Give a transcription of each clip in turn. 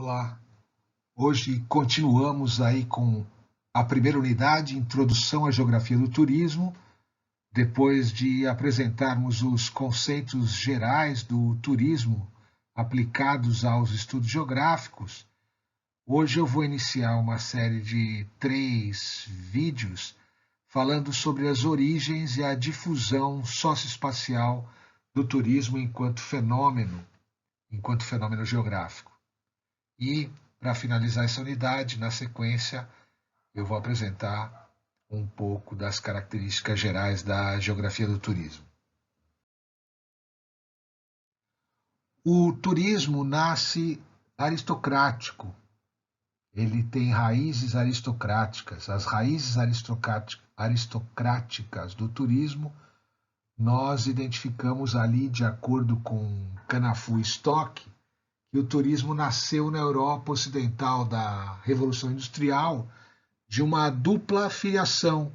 Olá, hoje continuamos aí com a primeira unidade, Introdução à Geografia do Turismo, depois de apresentarmos os conceitos gerais do turismo aplicados aos estudos geográficos. Hoje eu vou iniciar uma série de 3 vídeos falando sobre as origens e a difusão socioespacial do turismo enquanto fenômeno geográfico. E, para finalizar essa unidade, na sequência, eu vou apresentar um pouco das características gerais da geografia do turismo. O turismo nasce aristocrático, ele tem raízes aristocráticas. As raízes aristocráticas do turismo nós identificamos ali, de acordo com Canafu e Stock, que o turismo nasceu na Europa Ocidental da Revolução Industrial de uma dupla filiação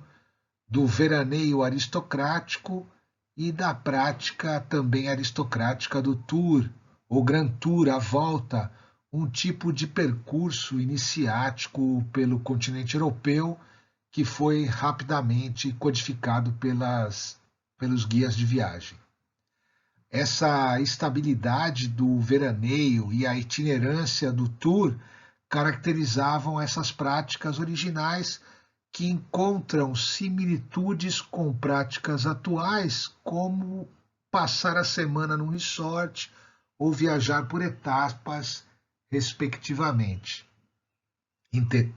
do veraneio aristocrático e da prática também aristocrática do tour, ou Grand Tour, a volta, um tipo de percurso iniciático pelo continente europeu que foi rapidamente codificado pelos guias de viagem. Essa estabilidade do veraneio e a itinerância do tour caracterizavam essas práticas originais que encontram similitudes com práticas atuais, como passar a semana num resort ou viajar por etapas, respectivamente.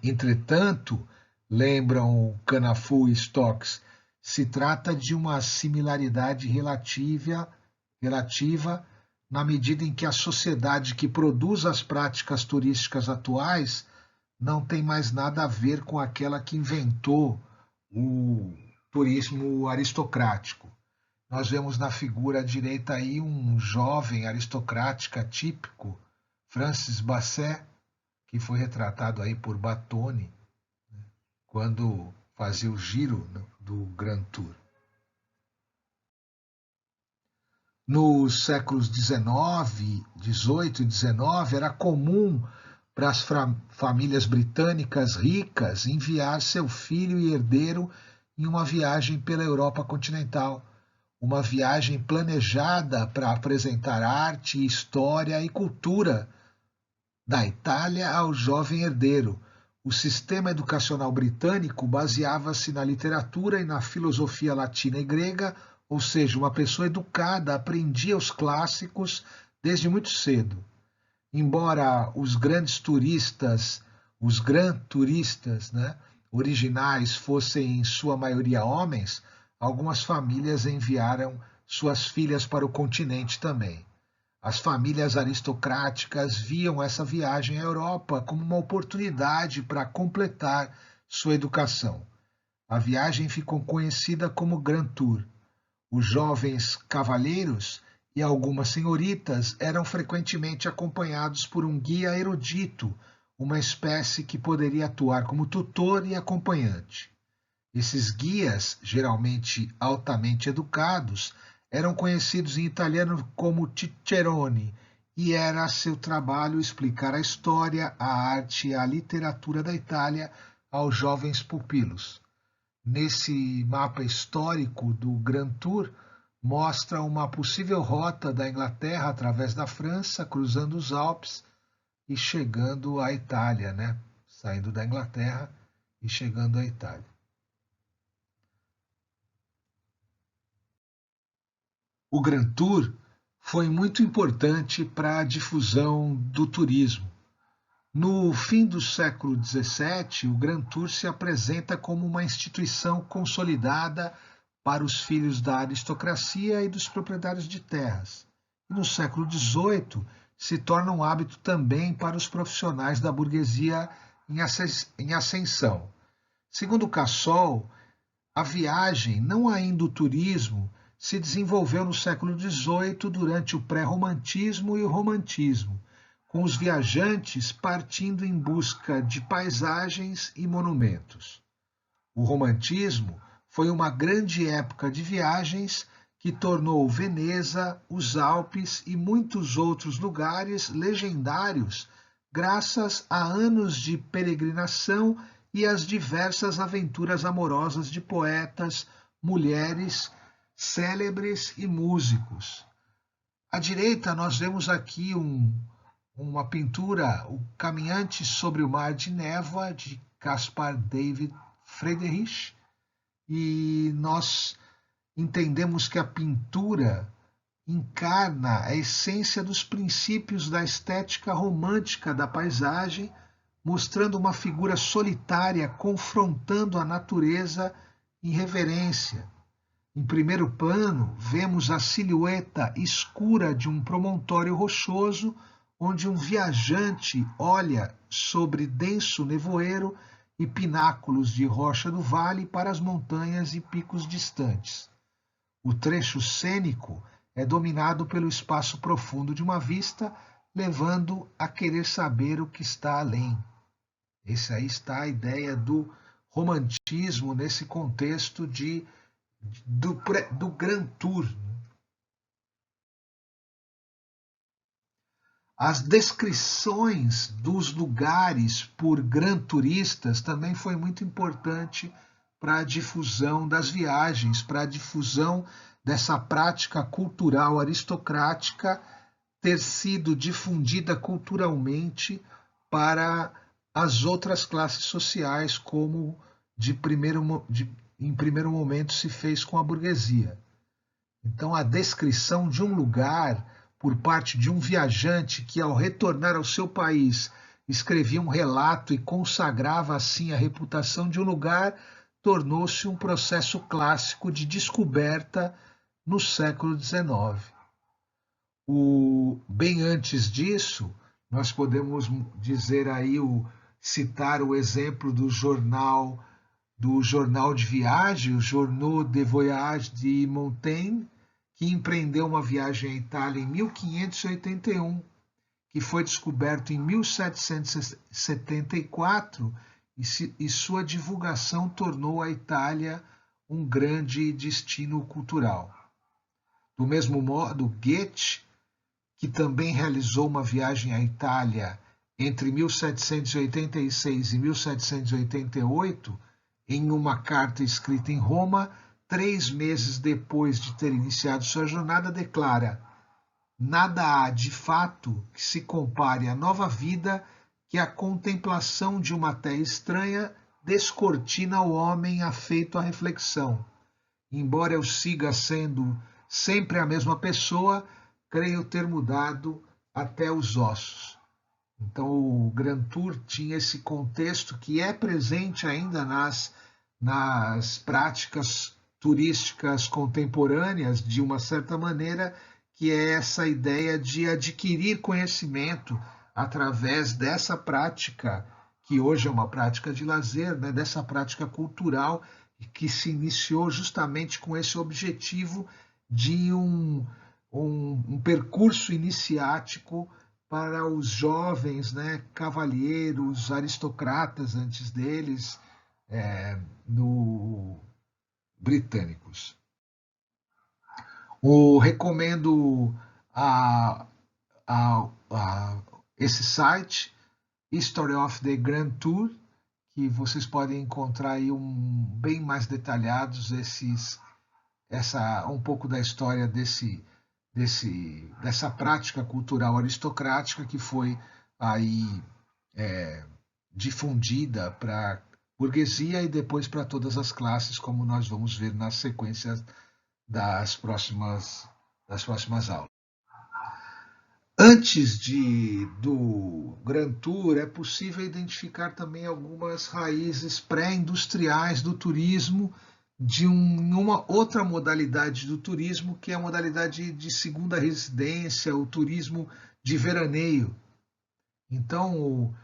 Entretanto, lembram Canafu e Stocks, se trata de uma similaridade relativa na medida em que a sociedade que produz as práticas turísticas atuais não tem mais nada a ver com aquela que inventou o turismo aristocrático. Nós vemos na figura à direita aí um jovem aristocrática típico, Francis Basset, que foi retratado aí por Battoni, quando fazia o giro do Grand Tour. Nos séculos XIX, XVIII e XIX, era comum para as famílias britânicas ricas enviar seu filho e herdeiro em uma viagem pela Europa continental, uma viagem planejada para apresentar arte, história e cultura da Itália ao jovem herdeiro. O sistema educacional britânico baseava-se na literatura e na filosofia latina e grega, ou seja, uma pessoa educada aprendia os clássicos desde muito cedo. Embora os Grand turistas, originais fossem em sua maioria homens, algumas famílias enviaram suas filhas para o continente também. As famílias aristocráticas viam essa viagem à Europa como uma oportunidade para completar sua educação. A viagem ficou conhecida como Grand Tour. Os jovens cavalheiros e algumas senhoritas eram frequentemente acompanhados por um guia erudito, uma espécie que poderia atuar como tutor e acompanhante. Esses guias, geralmente altamente educados, eram conhecidos em italiano como ciceroni, e era seu trabalho explicar a história, a arte e a literatura da Itália aos jovens pupilos. Nesse mapa histórico do Grand Tour, mostra uma possível rota da Inglaterra através da França, cruzando os Alpes e chegando à Itália, Saindo da Inglaterra e chegando à Itália. O Grand Tour foi muito importante para a difusão do turismo. No fim do século XVII, o Grand Tour se apresenta como uma instituição consolidada para os filhos da aristocracia e dos proprietários de terras. E no século XVIII, se torna um hábito também para os profissionais da burguesia em ascensão. Segundo Cassol, a viagem, não ainda o turismo, se desenvolveu no século XVIII durante o pré-romantismo e o romantismo, com os viajantes partindo em busca de paisagens e monumentos. O romantismo foi uma grande época de viagens que tornou Veneza, os Alpes e muitos outros lugares legendários graças a anos de peregrinação e às diversas aventuras amorosas de poetas, mulheres, célebres e músicos. À direita, nós vemos aqui uma pintura, O Caminhante sobre o Mar de Névoa, de Caspar David Friedrich, e nós entendemos que a pintura encarna a essência dos princípios da estética romântica da paisagem, mostrando uma figura solitária confrontando a natureza em reverência. Em primeiro plano, vemos a silhueta escura de um promontório rochoso, onde um viajante olha sobre denso nevoeiro e pináculos de rocha do vale para as montanhas e picos distantes. O trecho cênico é dominado pelo espaço profundo de uma vista, levando a querer saber o que está além. Essa aí está a ideia do romantismo nesse contexto do Grand Tour. As descrições dos lugares por Grand Turistas também foi muito importante para a difusão das viagens, para a difusão dessa prática cultural aristocrática ter sido difundida culturalmente para as outras classes sociais, como em primeiro momento se fez com a burguesia. Então, a descrição de um lugar por parte de um viajante que, ao retornar ao seu país, escrevia um relato e consagrava assim a reputação de um lugar, tornou-se um processo clássico de descoberta no século XIX. Bem antes disso, nós podemos dizer aí, citar o exemplo do jornal de viagem, o Journaux de Voyage de Montaigne, que empreendeu uma viagem à Itália em 1581, que foi descoberto em 1774, e sua divulgação tornou a Itália um grande destino cultural. Do mesmo modo, Goethe, que também realizou uma viagem à Itália entre 1786 e 1788, em uma carta escrita em Roma, 3 meses depois de ter iniciado sua jornada, declara: nada há de fato que se compare à nova vida que a contemplação de uma terra estranha descortina ao homem afeito à reflexão. Embora eu siga sendo sempre a mesma pessoa, creio ter mudado até os ossos. Então, o Grand Tour tinha esse contexto que é presente ainda nas práticas turísticas contemporâneas, de uma certa maneira, que é essa ideia de adquirir conhecimento através dessa prática, que hoje é uma prática de lazer, né, dessa prática cultural, que se iniciou justamente com esse objetivo de um percurso iniciático para os jovens, né, cavalheiros, aristocratas antes deles, britânicos. Recomendo esse site, History of the Grand Tour, que vocês podem encontrar aí bem mais detalhados um pouco da história dessa prática cultural aristocrática que foi aí difundida para a burguesia e depois para todas as classes, como nós vamos ver nas sequências das próximas aulas. Antes do Grand Tour, é possível identificar também algumas raízes pré-industriais do turismo, de uma outra modalidade do turismo, que é a modalidade de segunda residência, o turismo de veraneio. Então,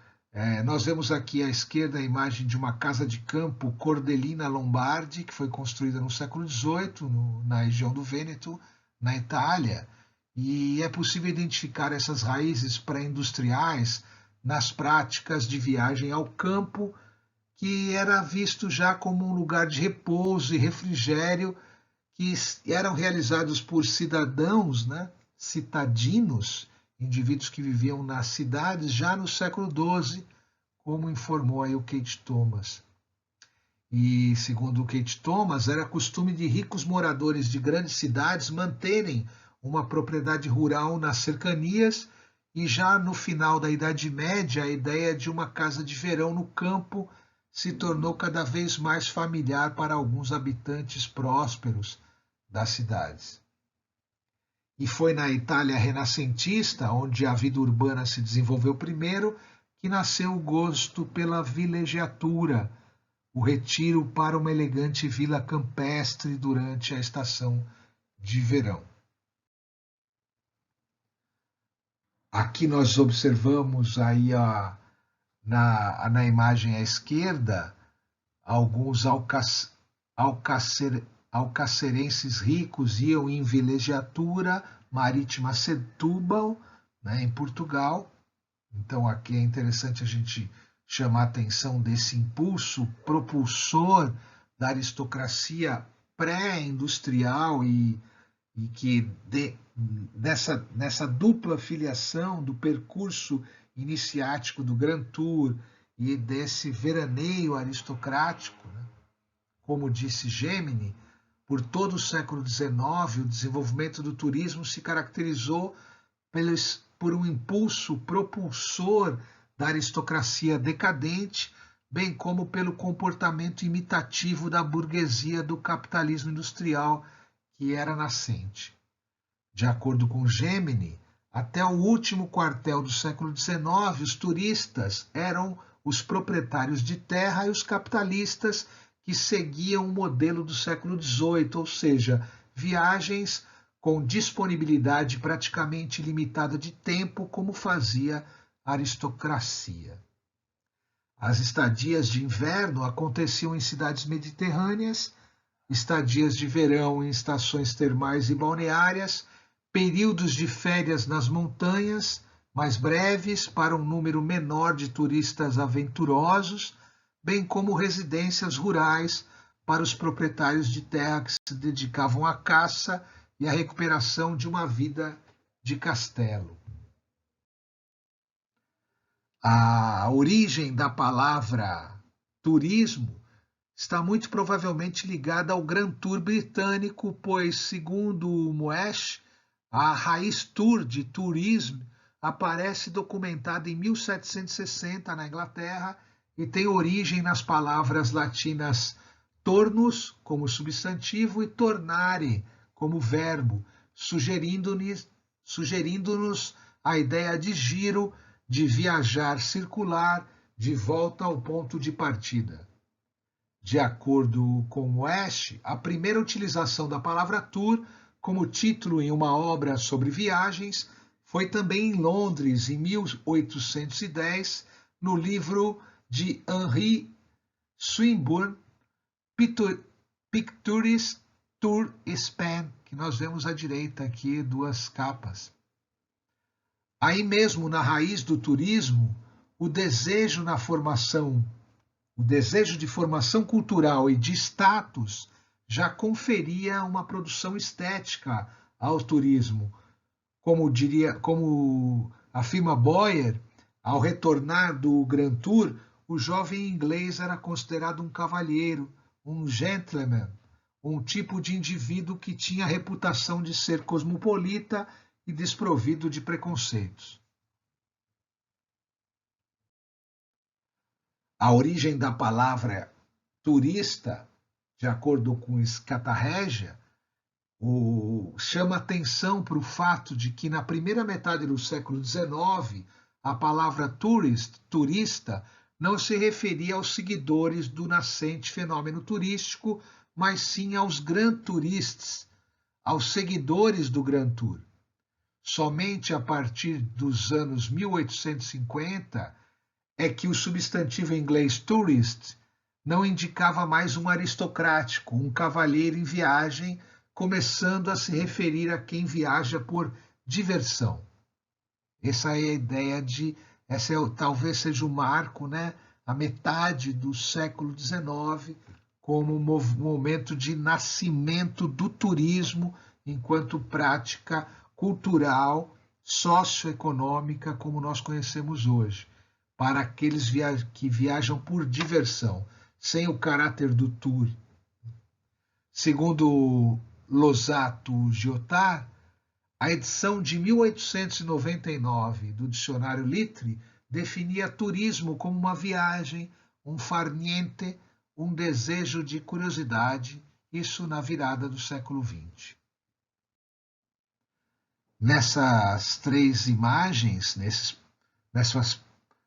nós vemos aqui à esquerda a imagem de uma casa de campo Cordellina Lombardi, que foi construída no século XVIII, na região do Vêneto, na Itália, e é possível identificar essas raízes pré-industriais nas práticas de viagem ao campo, que era visto já como um lugar de repouso e refrigério, que eram realizados por cidadãos, né, citadinos, indivíduos que viviam nas cidades já no século XII, como informou aí o Kate Thomas. E, segundo o Kate Thomas, era costume de ricos moradores de grandes cidades manterem uma propriedade rural nas cercanias, e já no final da Idade Média, a ideia de uma casa de verão no campo se tornou cada vez mais familiar para alguns habitantes prósperos das cidades. E foi na Itália renascentista, onde a vida urbana se desenvolveu primeiro, que nasceu o gosto pela vilegiatura, o retiro para uma elegante vila campestre durante a estação de verão. Aqui nós observamos aí na imagem à esquerda alguns alcacerenses ricos iam em vilegiatura marítima a Setúbal, né, em Portugal. Então aqui é interessante a gente chamar a atenção desse impulso propulsor da aristocracia pré-industrial e que nessa dupla filiação do percurso iniciático do Grand Tour e desse veraneio aristocrático, né? Como disse Gemini, por todo o século XIX, o desenvolvimento do turismo se caracterizou por um impulso propulsor da aristocracia decadente, bem como pelo comportamento imitativo da burguesia do capitalismo industrial que era nascente. De acordo com Gemini, até o último quartel do século XIX, os turistas eram os proprietários de terra e os capitalistas que seguiam o modelo do século XVIII, ou seja, viagens com disponibilidade praticamente ilimitada de tempo, como fazia a aristocracia. As estadias de inverno aconteciam em cidades mediterrâneas, estadias de verão em estações termais e balneárias, períodos de férias nas montanhas, mais breves para um número menor de turistas aventurosos, bem como residências rurais para os proprietários de terra que se dedicavam à caça e à recuperação de uma vida de castelo. A origem da palavra turismo está muito provavelmente ligada ao Grand Tour britânico, pois, segundo Moesch, a raiz tour de tourism aparece documentada em 1760 na Inglaterra e tem origem nas palavras latinas tornus, como substantivo, e tornare, como verbo, sugerindo-nos a ideia de giro, de viajar circular, de volta ao ponto de partida. De acordo com Moesch, a primeira utilização da palavra tour como título em uma obra sobre viagens foi também em Londres, em 1810, no livro de Henry Swinburne, Pictures Tour Span, que nós vemos à direita aqui, duas capas. Aí mesmo, na raiz do turismo, o desejo de formação cultural e de status já conferia uma produção estética ao turismo. Como afirma Boyer, ao retornar do Grand Tour, o jovem inglês era considerado um cavalheiro, um gentleman, um tipo de indivíduo que tinha a reputação de ser cosmopolita e desprovido de preconceitos. A origem da palavra turista, de acordo com Scattarreggia, chama atenção para o fato de que na primeira metade do século XIX, a palavra turista, não se referia aos seguidores do nascente fenômeno turístico, mas sim aos Grand Touristes, aos seguidores do Grand Tour. Somente a partir dos anos 1850 é que o substantivo em inglês tourist não indicava mais um aristocrático, um cavalheiro em viagem, começando a se referir a quem viaja por diversão. Essa é a ideia talvez seja o marco, né? A metade do século XIX, como um momento de nascimento do turismo enquanto prática cultural socioeconômica como nós conhecemos hoje, para aqueles que viajam por diversão, sem o caráter do tour. Segundo Losato Giotard, a edição de 1899 do dicionário Litre definia turismo como uma viagem, um far niente, um desejo de curiosidade, isso na virada do século XX. Nessas três imagens, nessas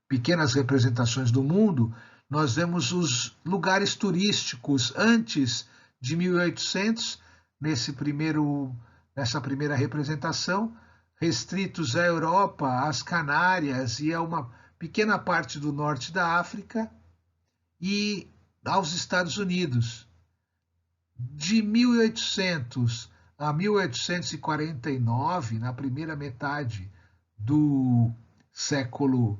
pequenas representações do mundo, nós vemos os lugares turísticos antes de 1800, nessa primeira representação, restritos à Europa, às Canárias e a uma pequena parte do norte da África e aos Estados Unidos. De 1800 a 1849, na primeira metade do século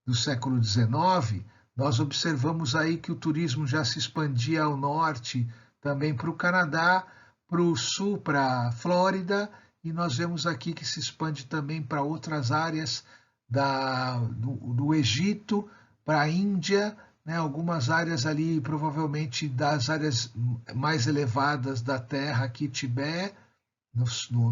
XIX, nós observamos aí que o turismo já se expandia ao norte, também para o Canadá, para o sul, para a Flórida, e nós vemos aqui que se expande também para outras áreas do Egito, para a Índia, né, algumas áreas ali, provavelmente das áreas mais elevadas da Terra, aqui Tibete,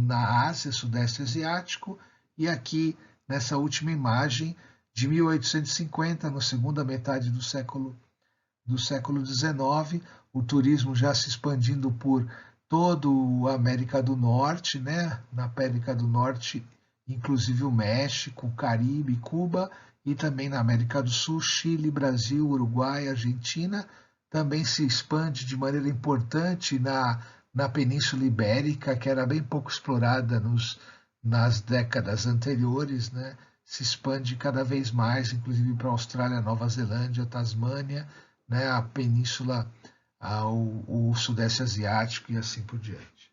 na Ásia, Sudeste Asiático, e aqui nessa última imagem de 1850, na segunda metade do século XIX, o turismo já se expandindo por toda a América do Norte, né? Na América do Norte, inclusive o México, o Caribe, Cuba, e também na América do Sul, Chile, Brasil, Uruguai, Argentina. Também se expande de maneira importante na Península Ibérica, que era bem pouco explorada nas décadas anteriores, né? Se expande cada vez mais, inclusive para a Austrália, Nova Zelândia, Tasmânia, né? A Península, o Sudeste Asiático e assim por diante.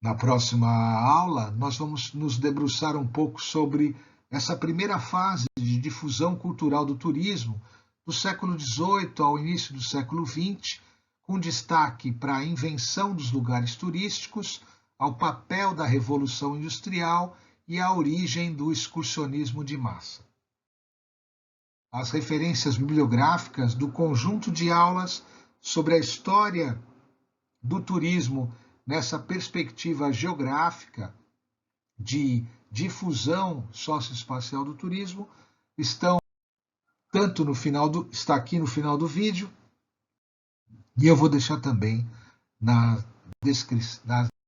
Na próxima aula, nós vamos nos debruçar um pouco sobre essa primeira fase de difusão cultural do turismo, do século XVIII ao início do século XX, com destaque para a invenção dos lugares turísticos, ao papel da Revolução Industrial e à origem do excursionismo de massa. As referências bibliográficas do conjunto de aulas sobre a história do turismo nessa perspectiva geográfica de difusão socioespacial do turismo está aqui no final do vídeo, e eu vou deixar também na